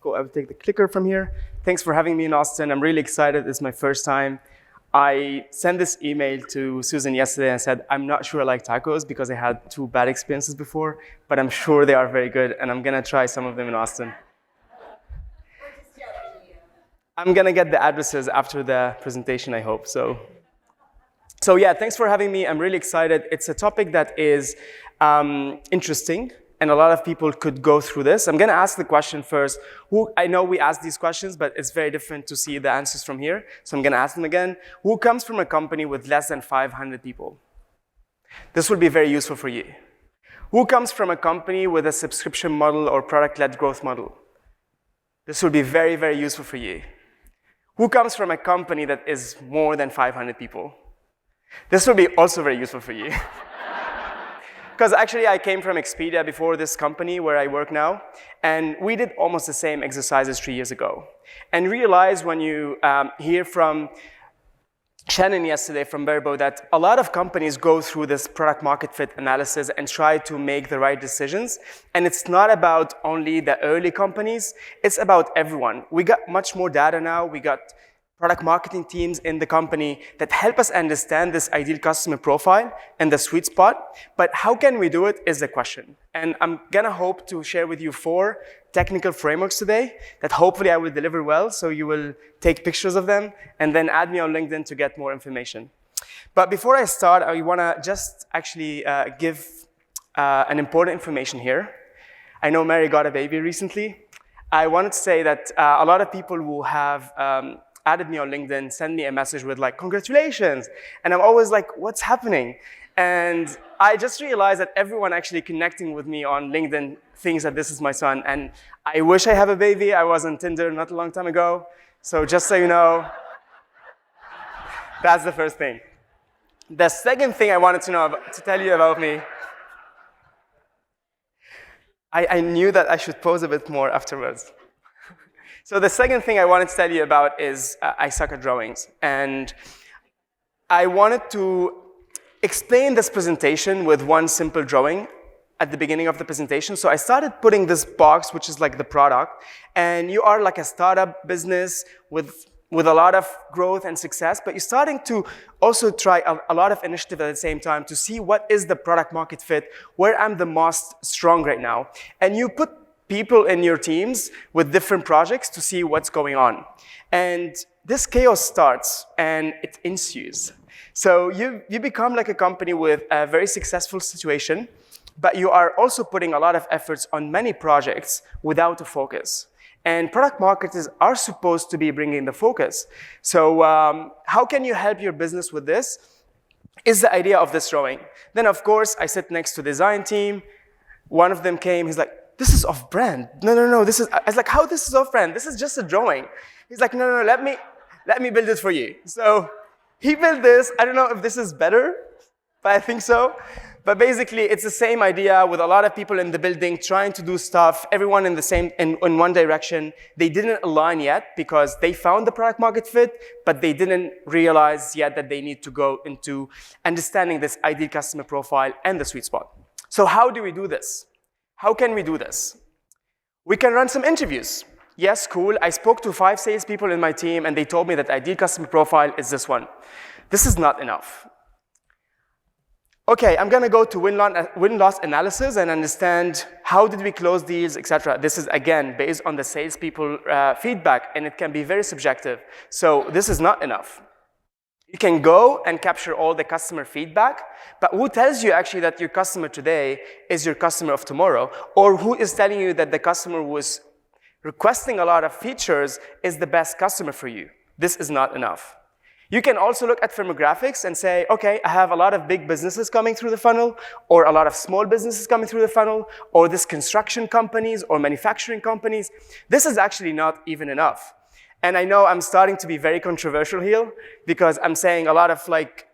Cool, I will take the clicker from here. Thanks for having me in Austin. I'm really excited. It's my first time. I sent this email to Susan yesterday and said, I'm not sure I like tacos because I had 2 bad experiences before, but I'm sure they are very good, and I'm gonna try some of them in Austin. I'm gonna get the addresses after the presentation, I hope. So yeah, thanks for having me. I'm really excited. It's a topic that is interesting, and a lot of people could go through this. I'm gonna ask the question first. I know we asked these questions, but it's very different to see the answers from here. So I'm gonna ask them again. Who comes from a company with less than 500 people? This will be very useful for you. Who comes from a company with a subscription model or product-led growth model? This will be very, very useful for you. Who comes from a company that is more than 500 people? This will be also very useful for you. Because actually, I came from Expedia before this company where I work now, and we did almost the same exercises 3 years ago. And realize when you hear from Shannon yesterday from Verbo that a lot of companies go through this product market fit analysis and try to make the right decisions. And it's not about only the early companies, it's about everyone. We got much more data now. We got product marketing teams in the company that help us understand this ideal customer profile and the sweet spot. But how can we do it is the question. And I'm gonna hope to share with you 4 technical frameworks today that hopefully I will deliver well, so you will take pictures of them and then add me on LinkedIn to get more information. But before I start, I wanna just actually give an important information here. I know Mary got a baby recently. I wanted to say that a lot of people who have added me on LinkedIn, send me a message with like, congratulations. And I'm always like, what's happening? And I just realized that everyone actually connecting with me on LinkedIn thinks that this is my son. And I wish I have a baby. I was on Tinder not a long time ago. So just so you know, that's the first thing. The second thing I wanted to tell you about me, I knew that I should pose a bit more afterwards. So the second thing I wanted to tell you about is I suck at drawings. And I wanted to explain this presentation with one simple drawing at the beginning of the presentation. So I started putting this box, which is like the product. And you are like a startup business with a lot of growth and success, but you're starting to also try a lot of initiative at the same time to see what is the product market fit, where I'm the most strong right now. And you put people in your teams with different projects to see what's going on. And this chaos starts and it ensues. So you become like a company with a very successful situation, but you are also putting a lot of efforts on many projects without a focus. And product marketers are supposed to be bringing the focus. So how can you help your business with this? Is the idea of this drawing. Then of course, I sit next to the design team. One of them came, he's like, this is off-brand. No, this is, I was like, how this is off-brand? This is just a drawing. He's like, no, let me build it for you. So he built this. I don't know if this is better, but I think so. But basically, it's the same idea with a lot of people in the building trying to do stuff, everyone in the same, in one direction. They didn't align yet because they found the product market fit, but they didn't realize yet that they need to go into understanding this ideal customer profile and the sweet spot. So how do we do this? How can we do this? We can run some interviews. Yes, cool. I spoke to 5 salespeople in my team, and they told me that ideal customer profile is this one. This is not enough. Okay, I'm gonna go to win-loss analysis and understand how did we close deals, etc. This is, again, based on the salespeople feedback, and it can be very subjective. So this is not enough. You can go and capture all the customer feedback, but who tells you actually that your customer today is your customer of tomorrow? Or who is telling you that the customer who was requesting a lot of features is the best customer for you? This is not enough. You can also look at firmographics and say, okay, I have a lot of big businesses coming through the funnel, or a lot of small businesses coming through the funnel, or this construction companies or manufacturing companies. This is actually not even enough. And I know I'm starting to be very controversial here because I'm saying a lot of like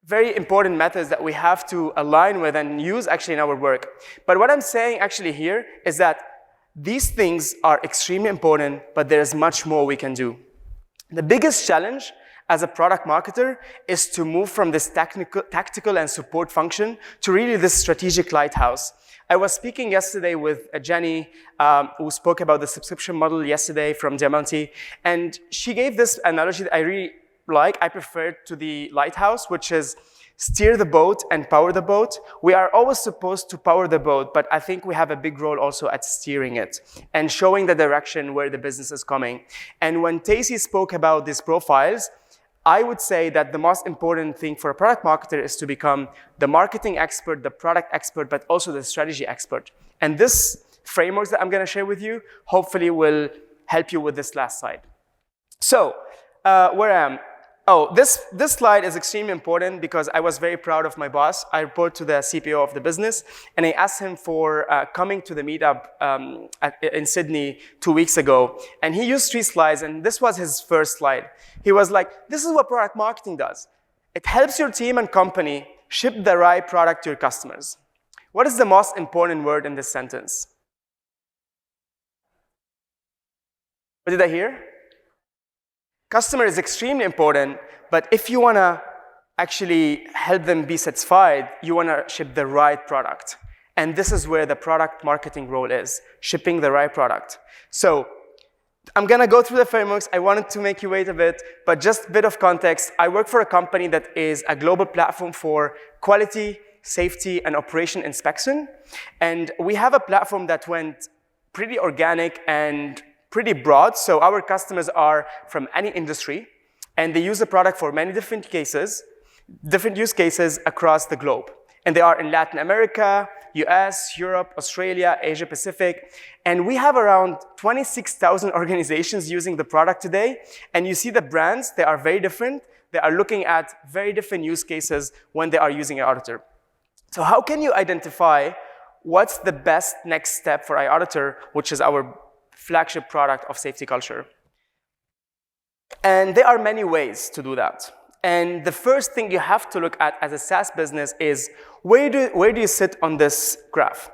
very important methods that we have to align with and use actually in our work. But what I'm saying actually here is that these things are extremely important, but there's much more we can do. The biggest challenge as a product marketer is to move from this tactical and support function to really this strategic lighthouse. I was speaking yesterday with Jenny, who spoke about the subscription model yesterday from Diamanti, and she gave this analogy that I really like. I prefer it to the lighthouse, which is steer the boat and power the boat. We are always supposed to power the boat, but I think we have a big role also at steering it and showing the direction where the business is coming. And when Tacy spoke about these profiles, I would say that the most important thing for a product marketer is to become the marketing expert, the product expert, but also the strategy expert. And this frameworks that I'm going to share with you hopefully will help you with this last slide. So, where I am. Oh, this slide is extremely important because I was very proud of my boss. I report to the CPO of the business, and I asked him for coming to the meetup in Sydney 2 weeks ago. And he used 3 slides, and this was his first slide. He was like, this is what product marketing does. It helps your team and company ship the right product to your customers. What is the most important word in this sentence? What did I hear? Customer is extremely important, but if you want to actually help them be satisfied, you want to ship the right product. And this is where the product marketing role is, shipping the right product. So I'm going to go through the frameworks. I wanted to make you wait a bit, but just a bit of context. I work for a company that is a global platform for quality, safety, and operation inspection. And we have a platform that went pretty organic and pretty broad, so our customers are from any industry, and they use the product for many different use cases across the globe. And they are in Latin America, US, Europe, Australia, Asia Pacific, and we have around 26,000 organizations using the product today, and you see the brands, they are very different. They are looking at very different use cases when they are using iAuditor. So how can you identify what's the best next step for iAuditor, which is our flagship product of safety culture? And there are many ways to do that. And the first thing you have to look at as a SaaS business is where do you sit on this graph?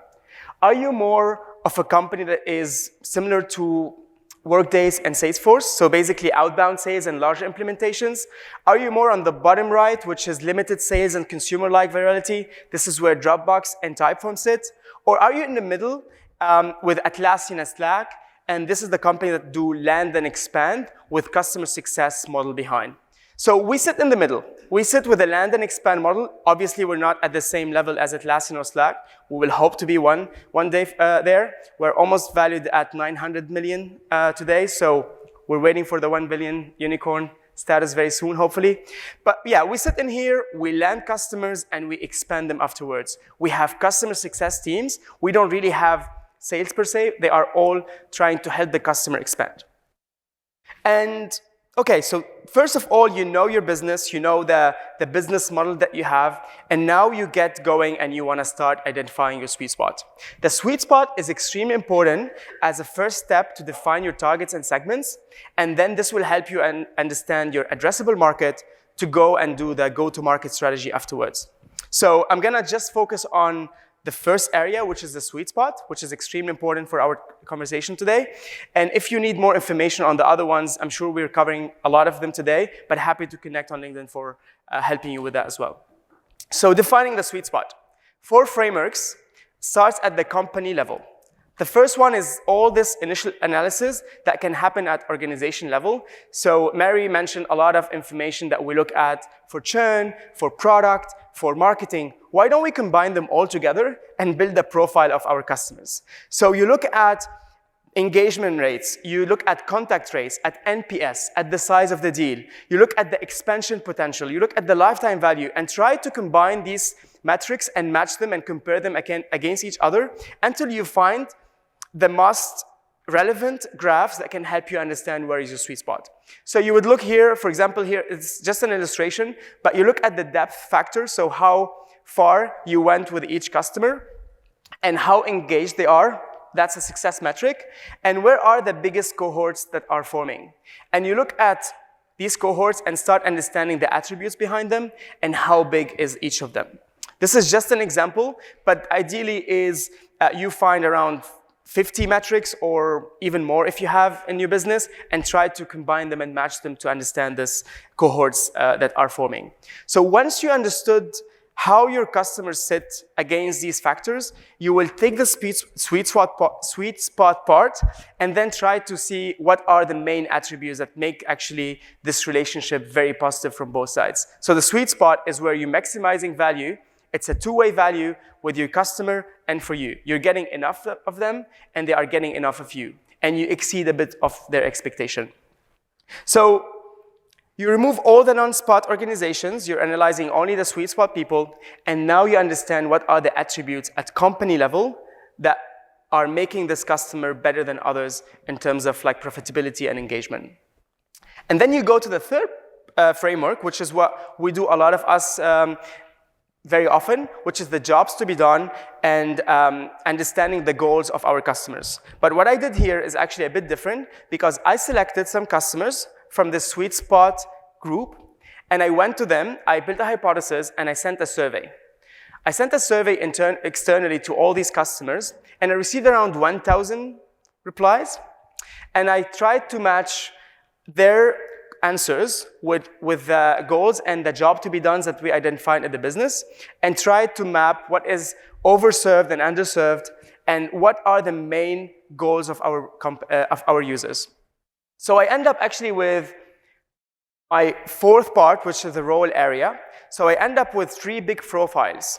Are you more of a company that is similar to Workdays and Salesforce, so basically outbound sales and larger implementations? Are you more on the bottom right, which is limited sales and consumer-like virality? This is where Dropbox and Typeform sit. Or are you in the middle with Atlassian and Slack? And this is the company that do land and expand with customer success model behind. So we sit in the middle. We sit with a land and expand model. Obviously, we're not at the same level as Atlassian or Slack. We will hope to be one day there. We're almost valued at 900 million today. So we're waiting for the 1 billion unicorn status very soon, hopefully. But yeah, we sit in here, we land customers, and we expand them afterwards. We have customer success teams. We don't really have sales per se, they are all trying to help the customer expand. And okay, so first of all, you know your business, you know the business model that you have, and now you get going and you want to start identifying your sweet spot. The sweet spot is extremely important as a first step to define your targets and segments, and then this will help you understand your addressable market to go and do the go-to-market strategy afterwards. So I'm going to just focus on the first area, which is the sweet spot, which is extremely important for our conversation today. And if you need more information on the other ones, I'm sure we're covering a lot of them today, but happy to connect on LinkedIn for helping you with that as well. So defining the sweet spot. 4 frameworks starts at the company level. The first one is all this initial analysis that can happen at organization level. So Mary mentioned a lot of information that we look at for churn, for product, for marketing. Why don't we combine them all together and build a profile of our customers? So you look at engagement rates, you look at contact rates, at NPS, at the size of the deal, you look at the expansion potential, you look at the lifetime value, and try to combine these metrics and match them and compare them against each other until you find the most relevant graphs that can help you understand where is your sweet spot. So you would look here, for example, here, it's just an illustration, but you look at the depth factor, so how far you went with each customer and how engaged they are. That's a success metric. And where are the biggest cohorts that are forming? And you look at these cohorts and start understanding the attributes behind them and how big is each of them. This is just an example, but ideally is you find around 50 metrics or even more if you have in your business, and try to combine them and match them to understand this cohorts that are forming. So once you understood how your customers sit against these factors, you will take the sweet spot part and then try to see what are the main attributes that make actually this relationship very positive from both sides. So the sweet spot is where you're maximizing value. It's a two-way value with your customer and for you. You're getting enough of them, and they are getting enough of you. And you exceed a bit of their expectation. So you remove all the non-spot organizations. You're analyzing only the sweet spot people. And now you understand what are the attributes at company level that are making this customer better than others in terms of like profitability and engagement. And then you go to the third framework, which is what we do a lot of us very often, which is the jobs to be done and understanding the goals of our customers. But what I did here is actually a bit different, because I selected some customers from the sweet spot group, and I went to them, I built a hypothesis, and I sent a survey. I sent a survey externally to all these customers, and I received around 1,000 replies, and I tried to match their answers with the goals and the job to be done that we identified in the business, and tried to map what is overserved and underserved, and what are the main goals of our users. So I end up actually with my fourth part, which is the role area. So I end up with 3 big profiles.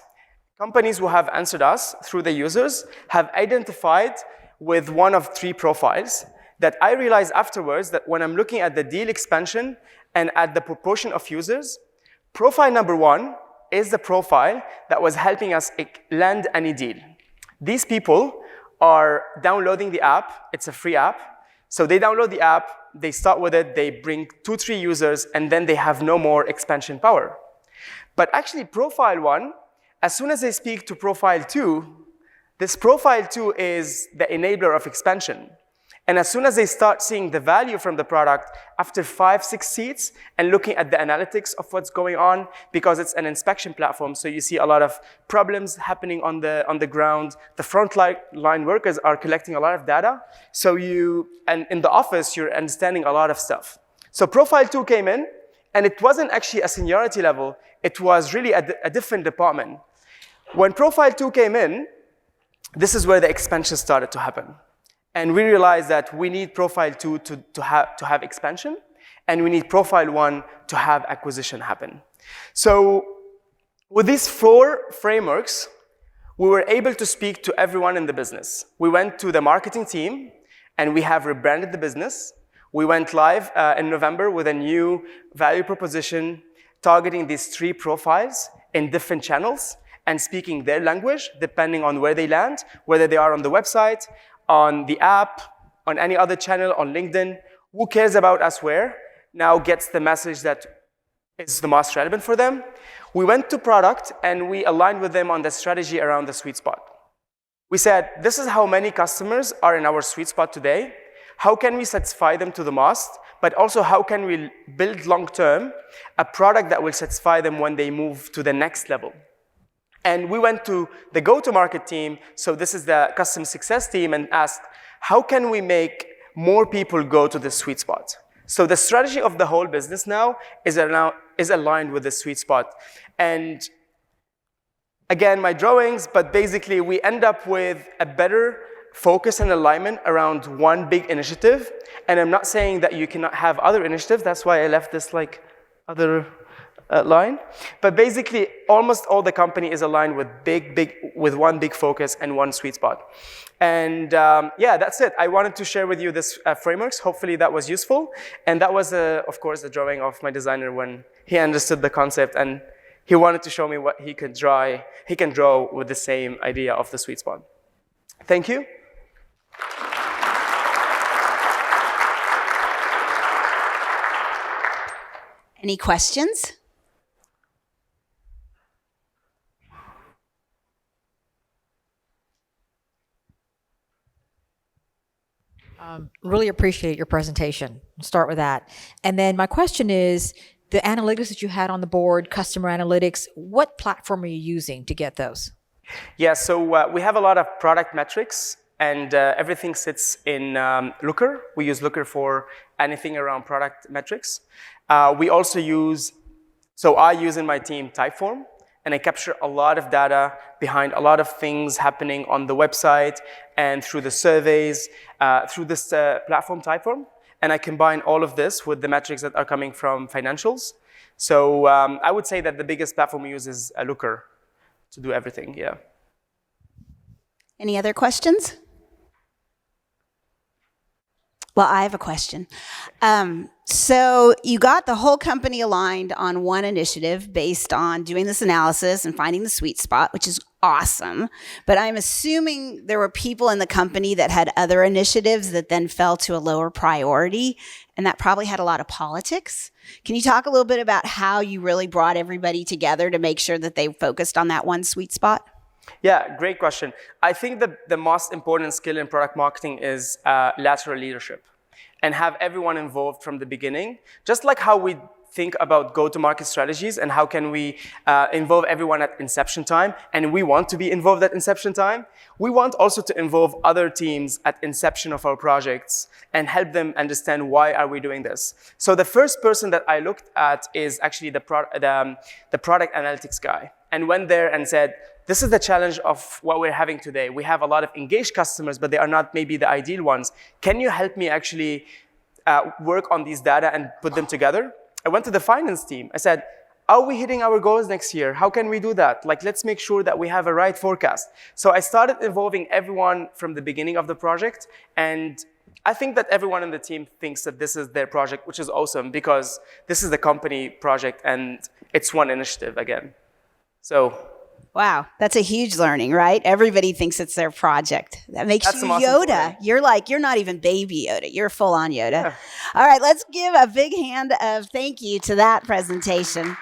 Companies who have answered us through the users have identified with one of 3 profiles that I realized afterwards that when I'm looking at the deal expansion and at the proportion of users, profile number 1 is the profile that was helping us land any deal. These people are downloading the app. It's a free app. So they download the app, they start with it, they bring 2-3 users, and then they have no more expansion power. But actually, profile 1, as soon as they speak to profile 2, this profile 2 is the enabler of expansion. And as soon as they start seeing the value from the product after 5-6 seats and looking at the analytics of what's going on, because it's an inspection platform, so you see a lot of problems happening on the ground. The frontline workers are collecting a lot of data. So and in the office, you're understanding a lot of stuff. So profile 2 came in, and it wasn't actually a seniority level. It was really a different department. When profile 2 came in, this is where the expansion started to happen. And we realized that we need profile 2 to have expansion, and we need profile 1 to have acquisition happen. So with these 4 frameworks, we were able to speak to everyone in the business. We went to the marketing team, and we have rebranded the business. We went live in November with a new value proposition targeting these 3 profiles in different channels and speaking their language depending on where they land, whether they are on the website, on the app, on any other channel, on LinkedIn. Who cares about us where now gets the message that is the most relevant for them. We went to product, and we aligned with them on the strategy around the sweet spot. We said, this is how many customers are in our sweet spot today. How can we satisfy them to the most? But also, how can we build long-term a product that will satisfy them when they move to the next level? And we went to the go-to-market team, so this is the customer success team, and asked, how can we make more people go to the sweet spot? So the strategy of the whole business now is aligned with the sweet spot. And again, my drawings, but basically we end up with a better focus and alignment around one big initiative. And I'm not saying that you cannot have other initiatives. That's why I left this like other line. But basically, almost all the company is aligned with with one big focus and one sweet spot. And yeah, that's it. I wanted to share with you this frameworks. Hopefully that was useful. And that was, of course, the drawing of my designer when he understood the concept and he wanted to show me what he can draw with the same idea of the sweet spot. Thank you. Any questions? Really appreciate your presentation. I'll start with that. And then my question is, the analytics that you had on the board, customer analytics, what platform are you using to get those? Yeah, so we have a lot of product metrics and everything sits in Looker. We use Looker for anything around product metrics. We also use, so I use in my team Typeform, and I capture a lot of data behind a lot of things happening on the website and through the surveys, through this platform Typeform. And I combine all of this with the metrics that are coming from financials. So I would say that the biggest platform we use is Looker to do everything, yeah. Any other questions? Well, I have a question. So you got the whole company aligned on one initiative based on doing this analysis and finding the sweet spot, which is awesome. But I'm assuming there were people in the company that had other initiatives that then fell to a lower priority, and that probably had a lot of politics. Can you talk a little bit about how you really brought everybody together to make sure that they focused on that one sweet spot? Yeah, great question. I think the most important skill in product marketing is lateral leadership, and have everyone involved from the beginning. Just like how we think about go-to-market strategies and how can we involve everyone at inception time, and we want to be involved at inception time, we want also to involve other teams at inception of our projects and help them understand why are we doing this. So the first person that I looked at is actually the product analytics guy, and went there and said, this is the challenge of what we're having today. We have a lot of engaged customers, but they are not maybe the ideal ones. Can you help me actually work on these data and put them together? I went to the finance team. I said, are we hitting our goals next year? How can we do that? Like, let's make sure that we have a right forecast. So I started involving everyone from the beginning of the project. And I think that everyone in the team thinks that this is their project, which is awesome because this is the company project and it's one initiative again. So. Wow, that's a huge learning, right? Everybody thinks it's their project. That makes you Yoda. You're not even baby Yoda. You're full on Yoda. Yeah. All right, let's give a big hand of thank you to that presentation.